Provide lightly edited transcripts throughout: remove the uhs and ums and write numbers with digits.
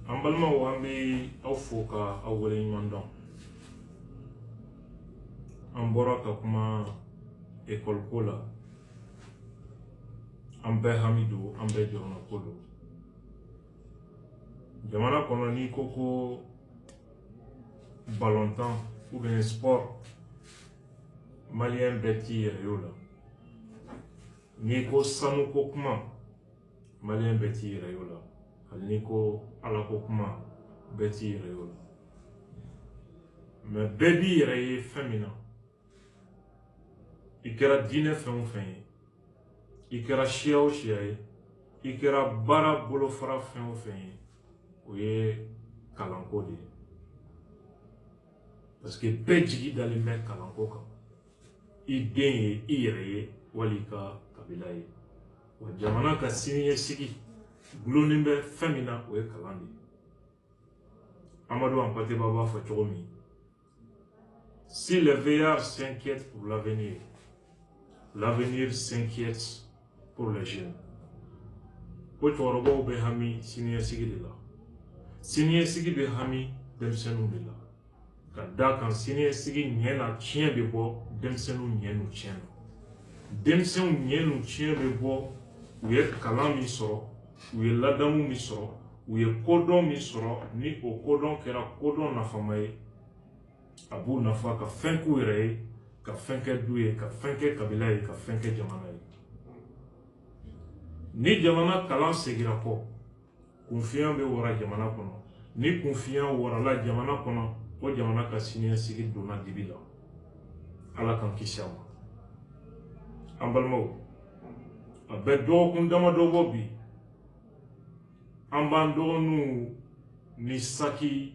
An balimaw an bɛ aw fo ka aw waleɲuman dɔn. An bɔra ka kuma école ko la. An bɛɛ hami don, an bɛɛ jamana ko don. Jamana kɔnɔ n'i ko ko ballontan ou bien sport, malien bɛɛ t'i yɛrɛ y'o la. N'i ko sanu ko kuma, malien bɛɛ t'i yɛrɛ y'o la. Hali n'i ko ala ko kuma, bɛɛ t'i yɛrɛ y'o la. Mais bɛɛ b'i yɛrɛ ye fɛn min na. I kɛra diinɛ fɛn o fɛn ye, i kɛra siya o siya ye, i kɛra baara bolofara fɛn o fɛn ye, o ye kalanko de ye. Parce que bɛɛ jigi dalen bɛ kalanko kan. I den ye, i yɛrɛ ye, wali i ka kabila ye. Wa jamana ka siniɲɛsigi gulonnen bɛ fɛn min na, o ye kalan de ye. Amadou Hampâté-Bâ b'a fɔ cogo min, si les vieillards s'inquiètent pour l'avenir, l'avenir s'inquiète pour les jeunes. Ko cɛkɔrɔbaw bɛ hami siniɲɛsigi de la. Siniɲɛsigi bɛ hami denmisɛnninw de la. Ka d'a kan siniɲɛsigi ɲɛ na tiɲɛ bɛ bɔ denmisɛnninw ɲɛ n'u tiɲɛ na. Denmisɛnninw ɲɛ n'u tiɲɛ bɛ bɔ u ye kalan min sɔrɔ, u ye ladamu min sɔrɔ, u ye kodɔn min sɔrɔ, ni o kodɔn kɛra kodɔn nafama ye, a b'u nafa ka fɛn k'u yɛrɛ ye, ka fɛn kɛ du ye, ka fɛn kɛ kabila ye, ka fɛn kɛ jamana ye. Ni jamana kalan segira kɔ, kunfiya bɛ wara jamana kɔnɔ. Ni kunfiya warala jamana kɔnɔ, o jamana ka siniɲɛsigi donna dibi la. Ala k'an kisi a ma. An balimaw, a bɛ dɔgɔkun damadɔ bɔ bi, an b'an dɔgɔninw ni saki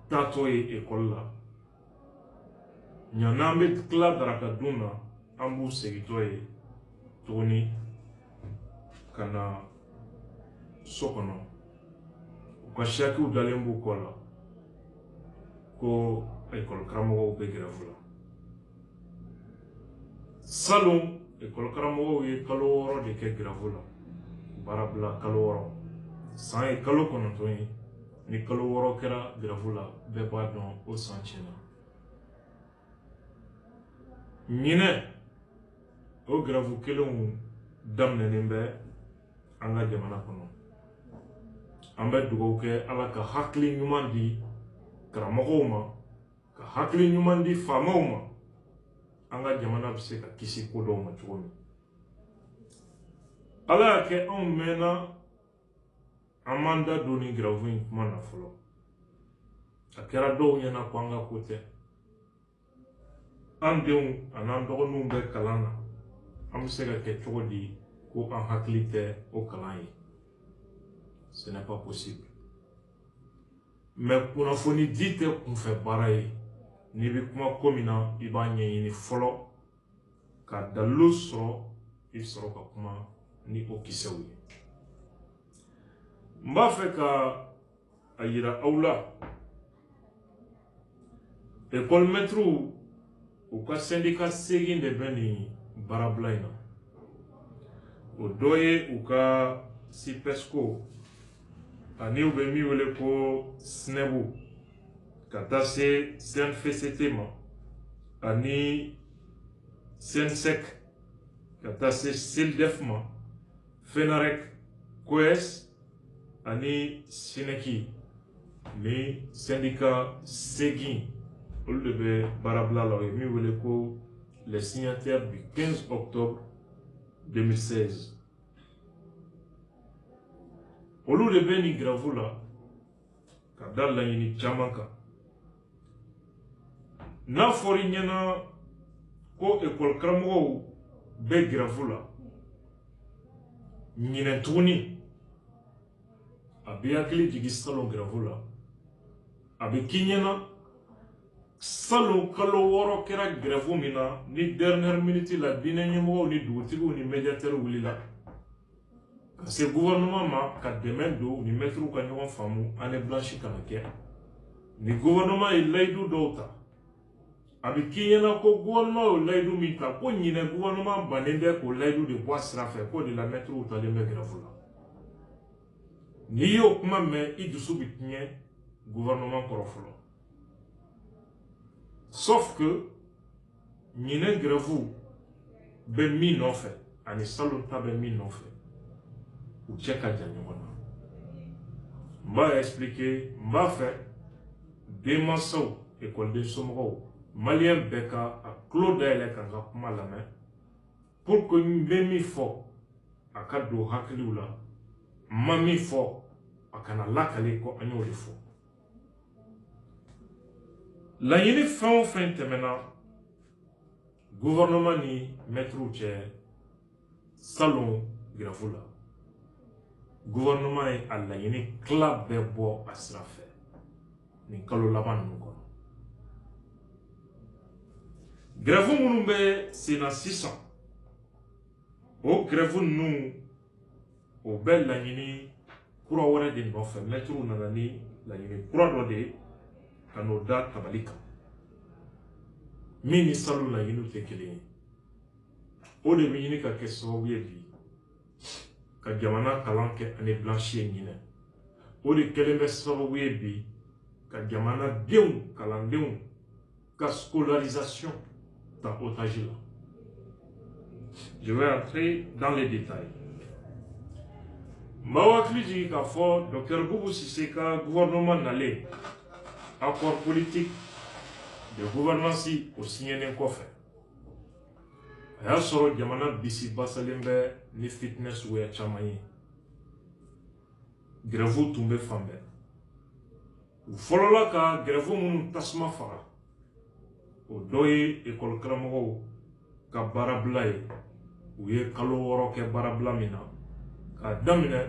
taatɔ ye école la. Ɲ'an bɛ tila daraka dun na, an b'u segintɔ ye tuguni ka na so kɔnɔ. U ka sakiw dalen b'u kɔ la ko école karamɔgɔw bɛ grève la. Salon école karamɔgɔw ye kalo 6 de kɛ grève la. Baara bila kalo 6. San ye kalo 9 ye. Ni kalo 6 kɛra grève la, bɛɛ b'a dɔn o san tiɲɛna. Ɲinɛ o grève kelenw daminɛnen bɛ an ka jamana kɔnɔ. An bɛ dugawu kɛ Ala ka hakili ɲuman di karamɔgɔw ma, ka hakili ɲuman di faamaw ma. An ka jamana bɛ se ka kisi ko dɔw ma cogo min. Ala y'a kɛ anw mɛnna an m'an da don ni grève in kuma na fɔlɔ. A kɛra dɔw ɲɛna ko an ka ko tɛ. An denw an'an dɔgɔninw bɛ kalan na, an bɛ se ka kɛ cogo di ko an hakili tɛ o kalan ye. Ce n'est pas possible. Mais kunnafoni di tɛ kunfɛ baara ye. N'i bɛ kuma ko min na, i b'a ɲɛɲini fɔlɔ, ka dalilu sɔrɔ, i bɛ sɔrɔ ka kuma ni o kisɛw ye. N b'a fɛ ka a yira aw la, école maîtres u ka syndicat segin de bɛ nin baarabila in na. O dɔ ye u ka SIPESCO ani u bɛ min wele ko SNEBU, ka taa se CNFCT ma, ani SENSEC, ka taa se SILDEF ma, FENAREC, COES ani SINEKI, ni syndicat segin olu de bɛ baarabila la, o ye min wele ko les signataires du 15 octobre 2016. Olu de bɛ nin grève la ka da laɲini caman kan. N'a fɔra i ɲɛna ko école karamɔgɔw bɛ grève la, ɲinɛ tuguni a bɛ hakili jigin salon grève la. A bɛ k'i ɲɛna salon kalo 6 kɛra grève min na, ni dernière minute la diinɛ ɲɛmɔgɔw ni dugutigiw ni médiateurs wulila ka se gouvernement ma ka dɛmɛ don ni maîtres ka ɲɔgɔn faamu, année blanche kana kɛ. Ni gouvernement ye layidu dɔw ta, a bɛ k'i ɲɛna ko gouvernement ye layidu min ta, ko ɲinɛ gouvernement bannen bɛ k'o layidu de bɔ a sira fɛ, k'o de la maîtres talen bɛ grève la. n'i y'o kuma mɛn i dusu bɛ tiɲɛ gouvernement kɔrɔ fɔlɔ sauf que ɲinɛ grève bɛ min nɔfɛ ani salon ta bɛ min nɔfɛ u cɛ ka jan ɲɔgɔn na n b'a expliquer n b'a fɛ denmansaw ekɔliden somɔgɔw maliyɛn bɛɛ ka a tulo dayɛlɛ ka n ka kuma lamɛn pour que n bɛ min fɔ a ka don hakiliw la n ma min fɔ a kana lakale ko an y'o de fɔ laɲini fɛn o fɛn tɛmɛna gouvernement ni maîtres cɛ salon grève la gouvernement ye a laɲini tila bɛɛ bɔ a sira fɛ nin kalo laban ninnu kɔnɔ grève minnu bɛ sen na sisan o grève ninnu o bɛ laɲini kura wɛrɛ de nɔfɛ maîtres nana ni laɲini kura dɔ de ye ka n'o da tabali kan min ni salon laɲiniw tɛ kelen ye o de bɛ ɲini ka kɛ sababu ye bi ka jamana kalan kɛ ani blanchi ye ɲinɛ o de kɛlen bɛ sababu ye bi ka jamana denw kalandenw ka scolarisation ta otage la je vais entrer dans les détails n b'aw hakili jigin k'a fɔ docteur Boubou Cissé ka gouvernement nalen accord politique de gouvernance o signélen kɔfɛ a y'a sɔrɔ jamana bisi basalen bɛ ni fitinɛ suguya caman ye grève tun bɛ fan bɛɛ u fɔlɔla ka grève minnu tasuma faga o dɔ ye école karamɔgɔw ka baarabila ye u ye kalo 6 kɛ baarabila min na k'a daminɛ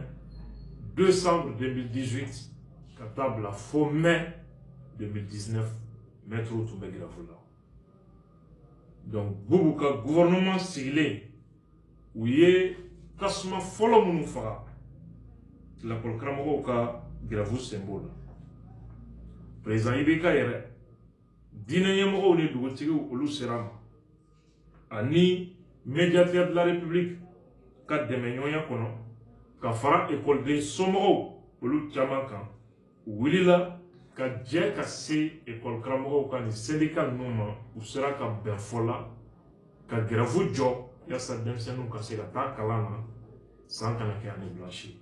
2 décembre 2018 ka taa bila fo mai 2019 maîtres tun bɛ grève la donc Boubou ka gouvernement sigilen u ye tasuma fɔlɔ minnu faga lakɔli karamɔgɔw ka grève sen b'o la président IBK yɛrɛ diinɛ ɲɛmɔgɔw ni dugutigiw olu sera ma ani médiateur de la république ka dɛmɛɲɔgɔnya kɔnɔ ka fara écoleden somɔgɔw olu caman kan u wulila ka jɛ ka se école karamɔgɔw ka ni syndicat ninnu ma u sera ka bɛn fɔ la ka grève jɔ yasa denmisɛnninw ka se ka taa kalan na san kana kɛ ani blanchi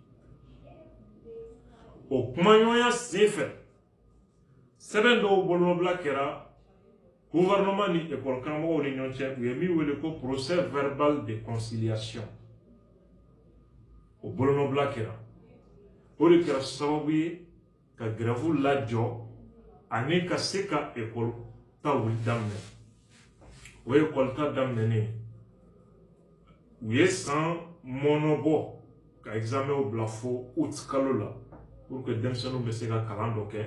o kumaɲɔgɔnya sen fɛ sɛbɛn dɔw bolomabila kɛra gouvernement ni école karamɔgɔw ni ɲɔgɔn cɛ u ye min wele ko procès verbal de conciliation o bolomabila kɛra o de kɛra sababu ye ka grève lajɔ ani ka se ka école ta wuli daminɛ o école ta daminɛnen u ye san mɔnɔbɔ ka examen bila fo août kalo la pour que denmisɛnninw bɛ se ka kalan dɔ kɛ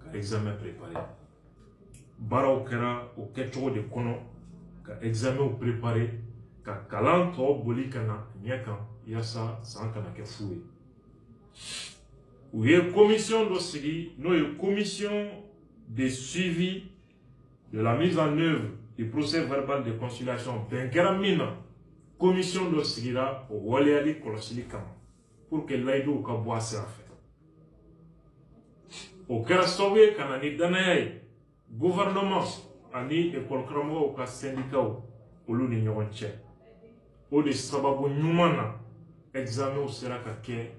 ka examen préparer baaraw kɛra o kɛcogo de kɔnɔ ka examenw préparer ka kalan tɔ boli ka na ɲɛ kan yasa san kana kɛ fu ye u ye commission dɔ sigi n'o ye commission de suivi de la mise en œuvre du procès verbal de conciliation bɛn kɛra min na commission dɔ sigira o waleyali kɔlɔsili kama pour que layiduw ka bɔ a sira fɛ o kɛra sababu ye ka na ni danaya ye gouvernement ani école karamɔgɔw ka syndicat olu ni ɲɔgɔn cɛ o de sababu ɲuman na examenw sera ka kɛ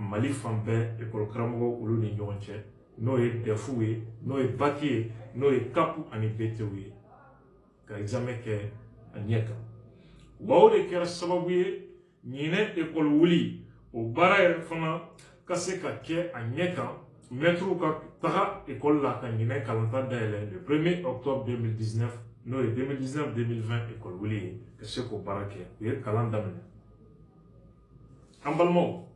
Mali fan bɛɛ école karamɔgɔw olu ni ɲɔgɔn cɛ n'o ye DEF ye n'o ye BAC ye n'o ye CAP ani BT ye ka examen kɛ a ɲɛ kan wa o de kɛra sababu ye ɲinɛ école wuli o baara yɛrɛ fana ka se ka kɛ a ɲɛ kan maîtres ka taga école la ka ɲinɛ kalanta dayɛlɛ le 1er octobre 2019 n'o ye 2019-2020 école wuli ye ka se k'o baara kɛ u ye kalan daminɛ an balimaw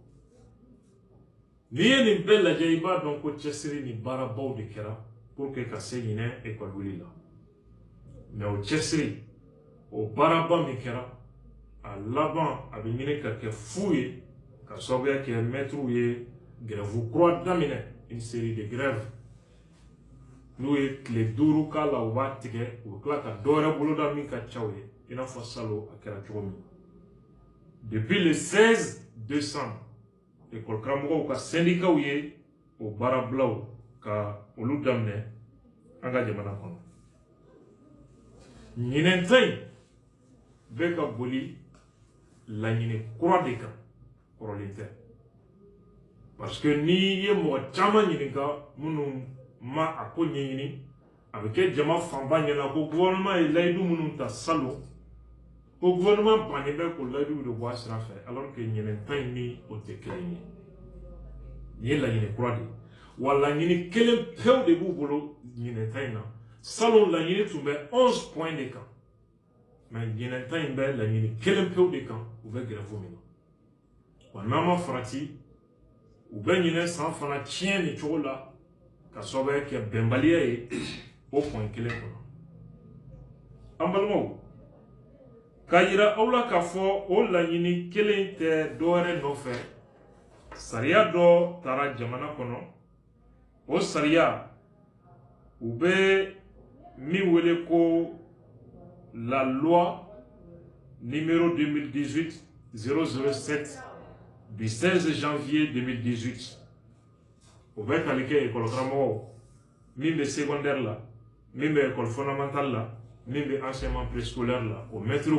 n'i ye nin bɛɛ lajɛ i b'a dɔn ko cɛsiri ni baarabaw de kɛra pour que ka se ɲinɛ école wuli la mais o cɛsiri o baaraba min kɛra a laban a bɛ ɲini ka kɛ fu ye ka sababuya kɛ maîtres ye grève kura daminɛ une série de grèves n'u ye tile 5 k'a la u b'a tigɛ u bɛ tila ka dɔ wɛrɛ boloda min ka ca u ye i n'a fɔ salon a kɛra cogo min depuis le 16 décembre école karamɔgɔw ka syndicat ye o baarabilaw ka olu daminɛ an ka jamana kɔnɔ ɲinɛnta in bɛ ka boli laɲini kura de kan kɔrɔlen tɛ parce que n'i ye mɔgɔ caman ɲininka minnu ma a ko ɲɛɲini a bɛ kɛ jama fanba ɲɛna ko gouvernement ye layidu minnu ta salon ko gouvernement bannen bɛ k'o layiduw de bɔ a sira fɛ alors que ɲinɛnta in ni o tɛ kelen ye nin ye laɲini kura de ye wa laɲini kelen pewu de b'u bolo ɲinɛnta in na salon laɲini tun bɛ 11 points de kan mais ɲinɛnta in bɛ laɲini kelen pewu de kan u bɛ grève min na wa n'an ma farati u bɛ ɲinɛ san fana tiɲɛ nin cogo la ka sababuya kɛ bɛnbaliya ye o point kelen kɔnɔ an balimaw k'a yira aw la k'a fɔ o laɲini kelen tɛ dɔwɛrɛ nɔfɛ sariya dɔ taara jamana kɔnɔ o sariya u bɛ min wele ko la loi numéro 2018-007 du 16 janvier 2018 o bɛ tali kɛ école karamɔgɔw min bɛ secondaire la min bɛ école fondamentale la min bɛ enseignement préscolaire la o maîtres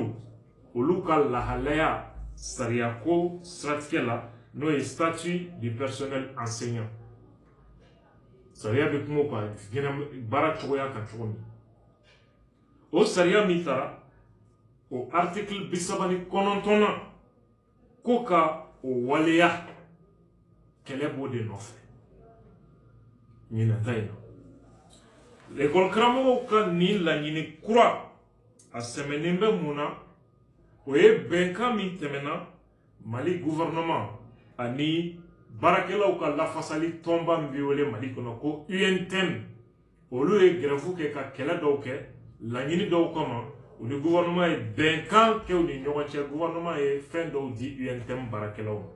olu ka lahalaya sariyako siratigɛ la n'o ye statut du personnel enseignant sariya bɛ kuma o kan baara cogoya kan cogo min o sariya min taara o article 39 ko ka o waleya kɛlɛ b'o de nɔfɛ ɲinɛnta in na école karamɔgɔw ka nin laɲini kura a sɛmɛnen bɛ mun na o ye bɛnkan min tɛmɛna Mali gouvernement ani baarakɛlaw ka lafasali tɔnba min bɛ wele Mali kɔnɔ ko UNTM olu ye grève kɛ ka kɛlɛ dɔw kɛ laɲini dɔw kama u ni gouvernement ye bɛnkan kɛ u ni ɲɔgɔn cɛ gouvernement ye fɛn dɔw di UNTM baarakɛlaw ma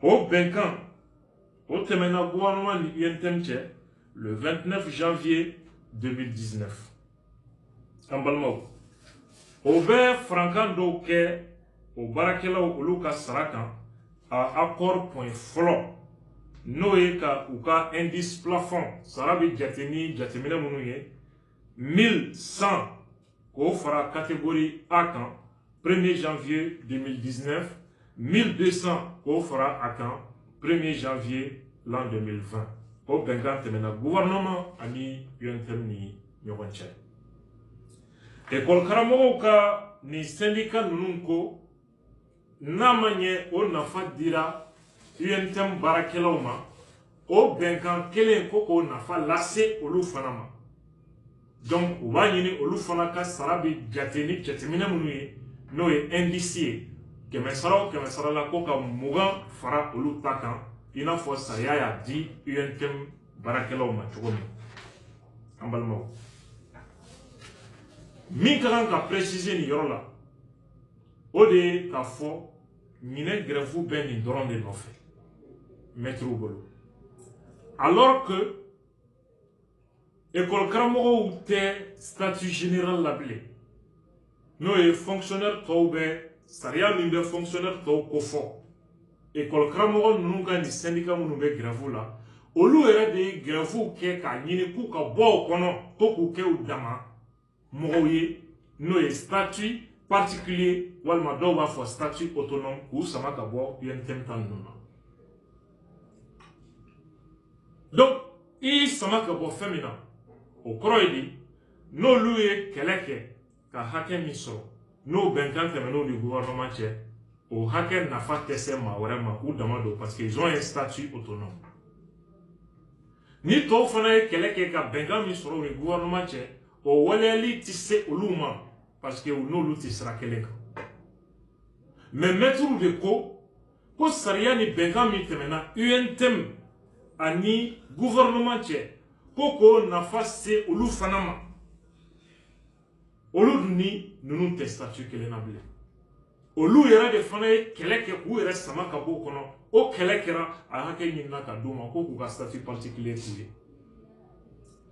o bɛnkan o tɛmɛna gouvernement ni UNTM cɛ le 29 janvier 2019 an balimaw o bɛ farankan dɔw kɛ o baarakɛlaw olu ka sara kan a accord point fɔlɔ n'o ye ka u ka indice plafond sara bɛ jate ni jateminɛ minnu ye 1100 k'o fara catégorie A kan 1er janvier 2019 1200 k'o fara a kan 1er janvier l'an 2020 o bɛnkan tɛmɛna gouvernement ani UNTM ni ɲɔgɔn cɛ école karamɔgɔw ka nin syndicat ninnu ko n'a ma ɲɛ o nafa dira UNTM baarakɛlaw ma o bɛnkan kelen ko k'o nafa lase olu fana ma donc u b'a ɲini olu fana ka sara bɛ jate ni jateminɛ minnu ye n'o ye indice ye kɛmɛ sara o kɛmɛ sara la ko ka 20 fara olu ta kan i n'a fɔ sariya y'a di UNTM baarakɛlaw ma cogo min an balimaw min ka kan ka préciser nin yɔrɔ la o de ye k'a fɔ ɲinɛ grève bɛ nin dɔrɔn de nɔfɛ maîtres bolo alors que école karamɔgɔw tɛ statut général la bilen n'o ye fonctionnaire tɔw bɛ sariya min bɛ fonctionnaire tɔw kofɔ école karamɔgɔ ninnu ka nin syndicat minnu bɛ grève la olu yɛrɛ de ye grève kɛ k'a ɲini k'u ka bɔ o kɔnɔ ko k'u kɛ u dama mɔgɔw ye n'o ye statut particulier walima dɔw b'a fɔ statut autonome k'u sama ka bɔ UNTM ta ninnu na donc i sama ka bɔ fɛn min na o kɔrɔ ye di n'olu ye kɛlɛ kɛ ka hakɛ min sɔrɔ n'o bɛnkan tɛmɛn'o ni gouvernement cɛ o hakɛ nafa tɛ se maa wɛrɛ ma u dama don parce que ils ont un statut autonome ni tɔw fana ye kɛlɛ kɛ ka bɛnkan min sɔrɔ o ni gouvernement cɛ o waleyali tɛ se olu ma parce que n'olu tɛ sira kelen kan mais maîtres de ko sariya ni bɛnkan min tɛmɛna UNTM ani gouvernement cɛ ko k'o nafa se olu fana ma olu dun ni ninnu tɛ statut kelen na bilen olu yɛrɛ de fana ye kɛlɛ kɛ k'u yɛrɛ sama ka bɔ o kɔnɔ o kɛlɛ kɛra a hakɛ ɲinina ka d'u ma ko k'u ka statut particulier k'u ye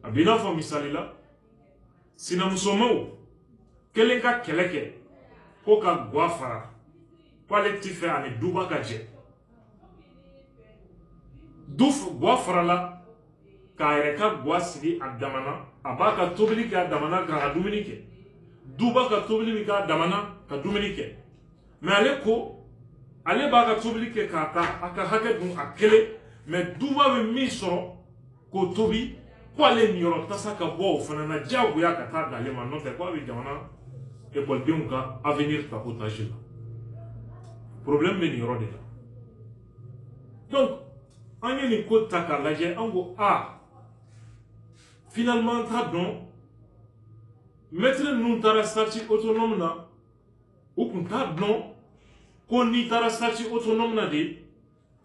a b'i n'a fɔ misali la sinamusomaw kelen ka kɛlɛ kɛ ko ka guwa fara pale ti fɛ ani duba ka jɛ du gwa farala k'a yɛrɛ ka gwa sigi a damana a b'a ka tobili kɛ a damana k'a ka dumuni kɛ duba ka tobili min kɛ a damana ka dumuni kɛ mais ale ko ale b'a ka tobili kɛ k'a ta a ka hakɛ dun a kelen mais duba bɛ min sɔrɔ k'o tobi ko ale niyɔrɔ tasa ka bɔ o fana na diyagoya ka taa d'ale ma n'o tɛ ko a bɛ jamana ekɔlidenw ka avenir ta otage la problème bɛ nin yɔrɔ de la donc an ye nin ko ta k'a lajɛ an ko finalement an t'a dɔn maître ninnu taara statut autonome na u kun t'a dɔn ko n'i taara statut autonome na de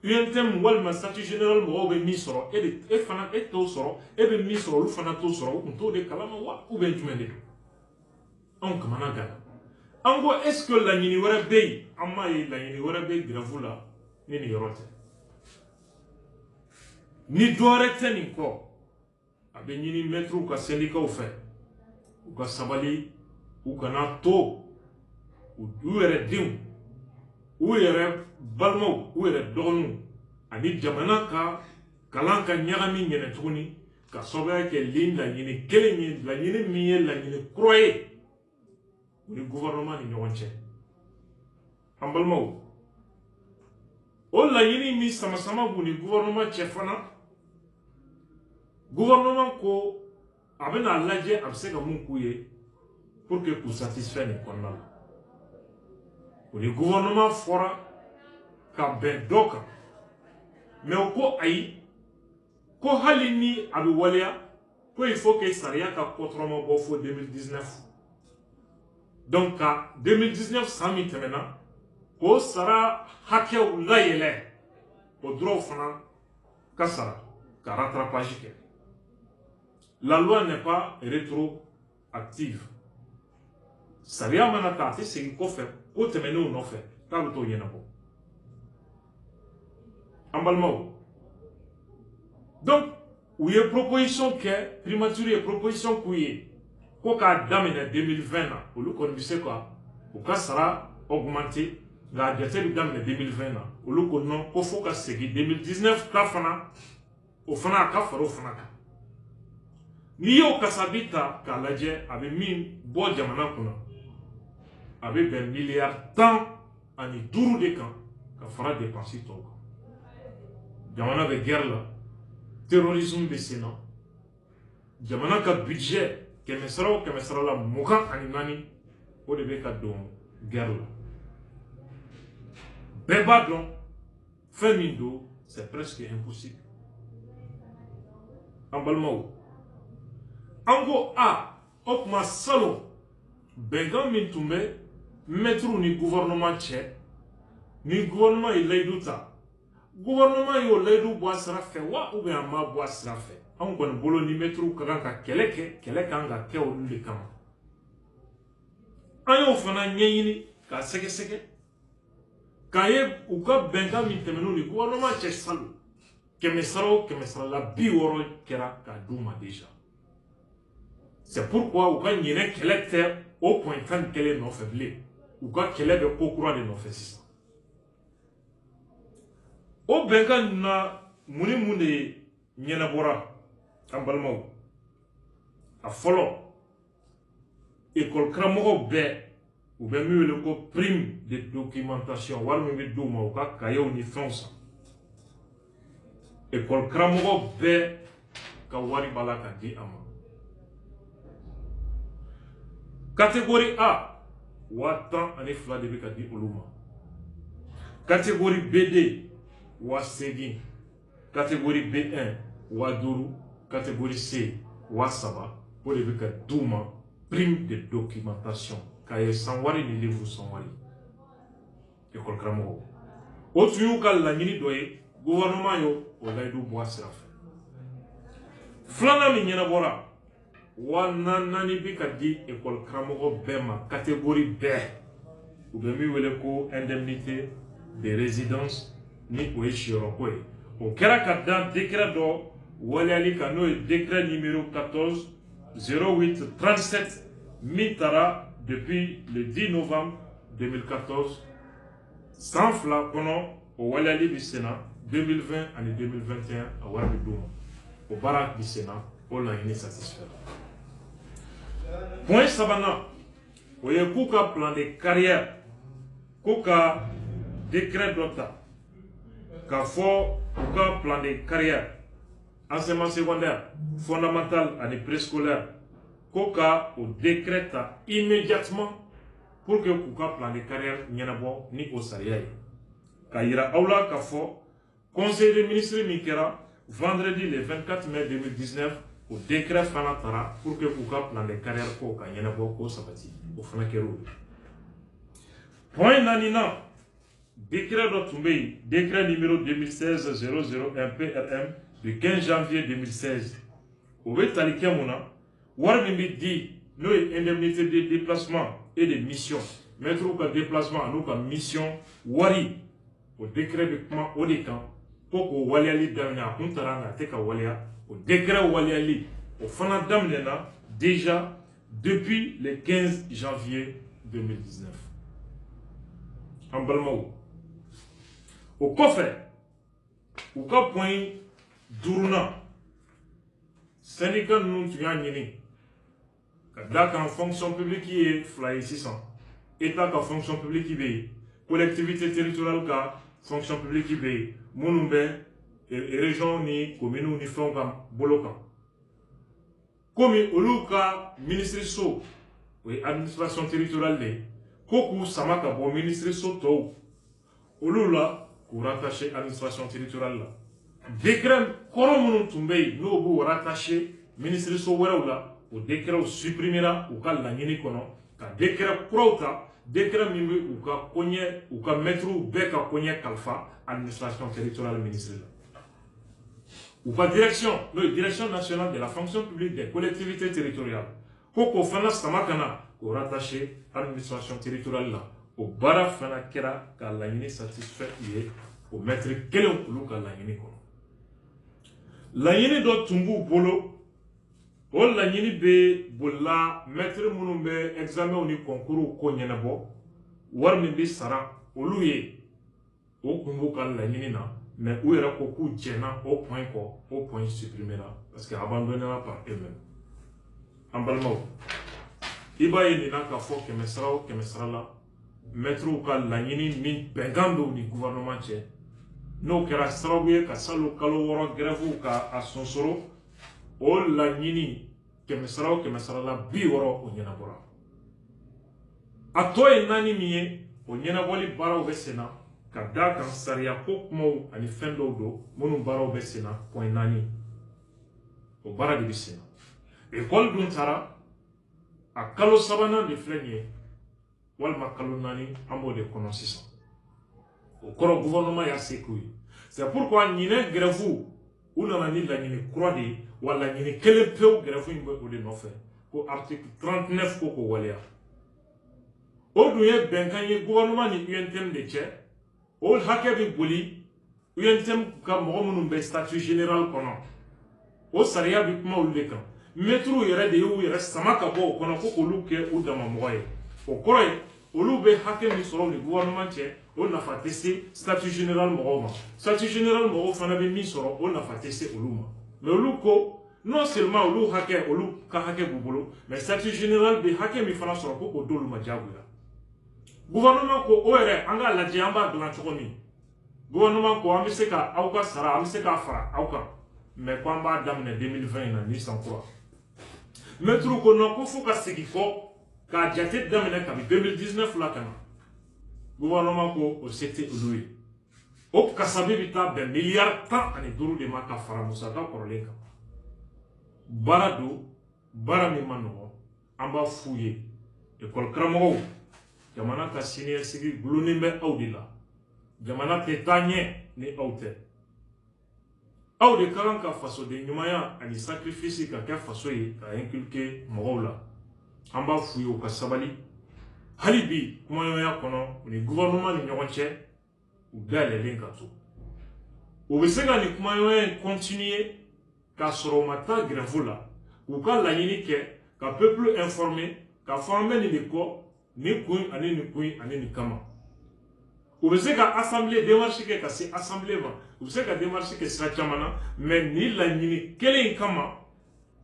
UNTM walima statut général mɔgɔw bɛ min sɔrɔ e fana e t'o sɔrɔ e bɛ min sɔrɔ olu fana t'o sɔrɔ u kun t'o de kalama wa ou bien jumɛn de don anw kamana gana an ko est ce que laɲini wɛrɛ bɛ yen an m'a ye laɲini wɛrɛ bɛ grève la ni nin yɔrɔ tɛ ni dɔwɛrɛ tɛ nin kɔ a bɛ ɲini maîtres ka syndicats fɛ u ka sabali u kana to u yɛrɛ denw u yɛrɛ balimaw u yɛrɛ dɔgɔninw ani jamana ka kalan ka ɲagami ɲɛnɛ tuguni ka sababuya kɛ ni laɲini kelen ye laɲini min ye laɲini kura ye u ni gouvernement ni ɲɔgɔn cɛ an balimaw o laɲini min sama-sama b'u ni gouvernement cɛ fana gouvernement ko a bɛna lajɛ a bɛ se ka mun k'u ye pour que k'u satisfait nin kɔnɔna la o ni gouvernement fɔra ka bɛn dɔ kan mais o ko ayi ko hali ni a bɛ waleya ko il faut que sariya ka kɔtɔrɔma bɔ fo 2019 donc ka 2019 san min tɛmɛna k'o sara hakɛw layɛlɛ o dɔrɔn fana ka sara ka rattrapage kɛ la loi n'est pas rétroactive sariya mana ta a tɛ segin kɔfɛ ko tɛmɛnenw nɔfɛ k'a bɛ t'o ɲɛnabɔ an balimaw donc u ye proposition kɛ primature ye proposition k'u ye ko k'a daminɛ 2020 na olu kɔni bɛ se ka u ka sara augmenter nka a jate bɛ daminɛ 2020 na olu ko non ko fo ka segin 2019 ta fana o fana a ka fara o fana kan n'i y'o kasabi ta k'a lajɛ a bɛ min bɔ jamana kunna a bɛ bɛn miliyari 15 de kan ka fara dépense tɔw kan jamana bɛ guerre la terrorisme bɛ sen na jamana ka budget kɛmɛ sara o kɛmɛ sara la 24 o de bɛ ka don guerre la bɛɛ b'a dɔn fɛn min don c'est presque impossible an balimaw an ko o tuma salon bɛnkan min tun bɛ maîtres ni gouvernement cɛ ni gouvernement ye layidu ta gouvernement y'o layidu bɔ a sira fɛ wa ou bien a ma bɔ a sira fɛ anw kɔni bolo ni maîtres ka kan ka kɛlɛ kɛ kɛlɛ kan ka kɛ olu de kama an y'o fana ɲɛɲini k'a sɛgɛsɛgɛ k'a ye u ka bɛnkan min tɛmɛn'u ni gouvernement cɛ salon kɛmɛ sara o kɛmɛ sara la 60 kɛra k'a d'u ma déjà c'est pourquoi u ka ɲinɛ kɛlɛ tɛ o point 11 nɔfɛ bilen u ka kɛlɛ bɛ ko kura de nɔfɛ sisan o bɛnkan na mun ni mun de ɲɛnabɔra an balimaw a fɔlɔ école karamɔgɔw bɛɛ u bɛ min wele ko prime de documentation wari min bɛ d'u ma u ka kayew ni fɛnw san école karamɔgɔw bɛɛ ka wari b'a la ka di a ma catégorie A 12,000 de bɛ ka di olu ma catégorie BD 8,000 catégorie B1 5,000 catégorie C 3,000 o de bɛ ka d'u ma prime de documentation k'a ye san wari ni livre san wari école karamɔgɔw o tun y'u ka laɲini dɔ ye gouvernement y'o o layidu bɔ a sira fɛ filanan min ɲɛnabɔra 4,000 bɛ ka di école karamɔgɔ bɛɛ ma catégorie bɛɛ u bɛ min wele ko indemnité de résidence ni o ye siyɔrɔko ye o kɛra ka da décret dɔ waleyali kan n'o ye décret numéro 14 08 37 min taara depuis le 10 novembre 2014 Sans fila kɔnɔ o waliyali bi senna 2020 ani 2021 a wari bi d'u ma o baara bi senna o laɲini satisfaire. Point sabanan o ye k'u ka plan de carrière k'u ka décret dɔ ta k'a fɔ u ka plan de carrière enseignement secondaire fondamental ani préscolaire k'u ka o décret ta immédiatement pour que k'u ka plan de carrière ɲɛnabɔ ni o sariya ye ka yira aw la k'a fɔ conseil des ministres min kɛra vendredi le 24 mai 2019 o décret fana tara pour que k'u ka plan de carrière ko ka ɲɛnabɔ k'o sabati o fana kɛra o ye. Point naaninan décret dɔ tun bɛ yen décret numéro 2016-001 PRM du 15 janvier 2016 o bɛ tali kɛ mun na wari min bɛ di n'o ye indemnité de déplacement et de mission mɛtiriw ka déplacement an'u ka mission wari o décret bɛ kuma o de kan ko k'o waliyali daminɛ a kun taara nka a tɛ ka waliya o décret waliyali o fana daminɛna déjà depuis le 15 janvier 2019 an balimaw o kɔfɛ u ka point duurunan syndicat ninnu tun y'a ɲini ka d'a kan fonction publique ye fila ye sisan état ka fonction publique bɛ yen collectivité territoriale ka fonction publique bɛ yen minnu bɛ région ni commune ni fɛnw ka bolo kan komi olu ka ministreso o ye administration territoriale de ye ko k'u sama ka bɔ ministreso tɔw olu la k'u rattaché administration territoriale la décret kɔrɔ minnu tun bɛ yen n'o b'u rattaché ministreso wɛrɛw la o décret supprimera u ka laɲini kɔnɔ ka décret kuraw ta décret min bɛ u ka koɲɛ u ka mɛtiriw bɛɛ ka koɲɛ kalifa administration territoriale ministre la u ka direction n'o ye direction nationale de la fonction publique des collectivités territoriales ko k'o fana sama ka na k'o rattaché administration territoriale la o baara fana kɛra ka laɲini satisfait u ye o mɛtiri kelen olu ka laɲini kɔnɔ laɲini dɔ tun b'u bolo o laɲini bɛ bolila mɛtiri minnu bɛ examenw ni concours ko ɲɛnabɔ wari min bɛ sara olu ye o kun b'u ka laɲini na mais u yɛrɛ ko k'u jɛnna o point kɔ o point supprimera parce que abandonnera par eux-mêmes an balimaw i b'a ye nin na k'a fɔ kɛmɛ sara o kɛmɛ sara la mɛtiriw ka laɲini min bɛnkan dɔw ni gouvernement cɛ n'o kɛra sababu ye ka salon kalo 6 grève ka a sonsoro o laɲini kɛmɛ sara o kɛmɛ sara la 60 o ɲɛnabɔra a tɔ ye 4 min ye o ɲɛnabɔli baaraw bɛ sen na ka d'a kan sariya ko kumaw ani fɛn dɔw don minnu baaraw bɛ sen na point 4 o baara de bɛ sen na école dun taara a kalo 3nan de filɛ nin ye walima kalo 4 an b'o de kɔnɔ sisan o kɔrɔ gouvernement y'a se k'u ye c'est pourquoi ɲinɛ grève u nana ni laɲini kura de ye wa laɲini kelen pewu grève in bɛ o de nɔfɛ ko article 39 ko k'o waleya o dun ye bɛnkan ye gouvernement ni UNTM de cɛ o hakɛ bɛ boli UNTM ka mɔgɔ minnu bɛ statut général kɔnɔ o sariya bɛ kuma olu de kan mɛtiriw yɛrɛ de y'u yɛrɛ sama ka bɔ o kɔnɔ ko k'olu kɛ u dama mɔgɔ ye o kɔrɔ ye olu bɛ hakɛ min sɔrɔ ni gouvernement cɛ o nafa tɛ se statut général mɔgɔw ma statut général mɔgɔw fana bɛ min sɔrɔ o nafa tɛ se olu ma mais olu ko non seulement olu hakɛ olu ka hakɛ b'u bolo mais statut général bɛ hakɛ min fana sɔrɔ ko k'o d'olu ma diyagoya gouvernement ko o yɛrɛ an k'a lajɛ an b'a dilan cogo min gouvernement ko an bɛ se ka aw ka sara an bɛ se k'a fara aw kan mais ko an b'a daminɛ 2020 na ni san kura mɛtiriw ko non ko fo ka segin kɔ k'a jate daminɛ kabi 2019 la ka na gouvernement ko o se tɛ olu ye o kasabi bɛ taa bɛn miliyari 15 de ma ka fara musaka kɔrɔlen kan baara don baara min ma nɔgɔn an b'a f'u ye école karamɔgɔw jamana ka siniɲɛsigi gulonnen bɛ aw de la jamana tɛ taa ɲɛ ni aw tɛ aw de ka kan ka fasoden ɲumanya ani sacrifice ka kɛ faso ye ka inculquer mɔgɔw la an b'a f'u ye u ka sabali hali bi kumaɲɔgɔnya kɔnɔ u ni gouvernement ni ɲɔgɔn cɛ u dayɛlɛlen ka to u bɛ se ka nin kumaɲɔgɔnya in continuer k'a sɔrɔ u ma taa grève la k'u ka laɲini kɛ ka peuple informer k'a fɔ an bɛ nin de kɔ nin kun ani nin kun ani nin kama u bɛ se ka assemblée démarche kɛ ka se assemblée ma u bɛ se ka démarche kɛ sira caman na mais ni laɲini kelen in kama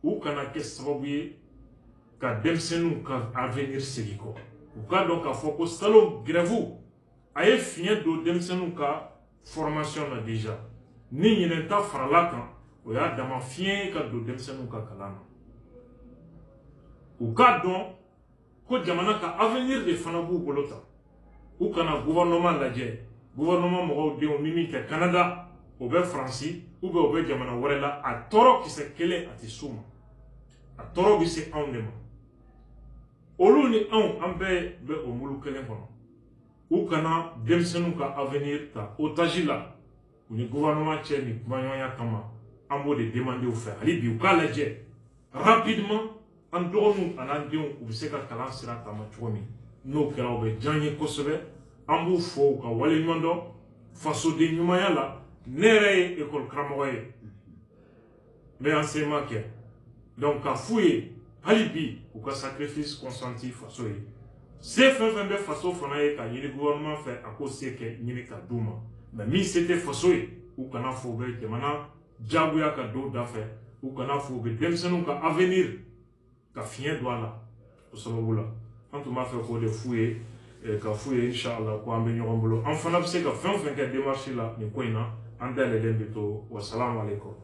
u kana kɛ sababu ye ka denmisɛnninw ka avenir segin kɔ u k'a dɔn k'a fɔ ko salon grève a ye fiɲɛ don denmisɛnninw ka formation na déjà ni ɲinɛta farala kan o y'a dama fiɲɛ ye ka don denmisɛnninw ka kalan na u k'a dɔn ko jamana ka avenir de fana b'u bolo tan u kana gouvernement lajɛ gouvernement mɔgɔw denw ni min kɛ Canada o bɛ Faransi ou bien o bɛ jamana wɛrɛ la a tɔɔrɔ kisɛ kelen a tɛ s'u ma a tɔɔrɔ bɛ se anw de ma olu ni anw an bɛɛ bɛ o mulu kelen kɔnɔ u kana denmisɛnninw ka avenir ta otage la u ni gouvernement cɛ ni kumaɲɔgɔnya kama an b'o de demander u fɛ hali bi u k'a lajɛ rapidement an dɔgɔninw an'an denw u bɛ se ka kalan sira taama cogo min n'o kɛra o bɛ diya n ye kosɛbɛ an b'u fo u ka waleɲuman dɔn fasoden ɲumanya la ne yɛrɛ ye école karamɔgɔ ye n bɛ enseignement kɛ donc ka f'u ye hali bi u ka sacrifice consenti faso ye se fɛn fɛn bɛ faso fana ye ka ɲini gouvernement fɛ a k'o se kɛ ɲini ka d'u ma mais min se tɛ faso ye u kana fɔ u bɛ jamana diyagoya ka don u da fɛ u kana fɔ u bɛ denmisɛnninw ka avenir ka fiɲɛ don a la o sababu la an tun b'a fɛ k'o de f'u ye ka f'u ye inshallah ko an bɛ ɲɔgɔn bolo an fana bɛ se ka fɛn o fɛn kɛ démarche la nin ko in na an dayɛlɛlen bɛ to wasalamu aleykum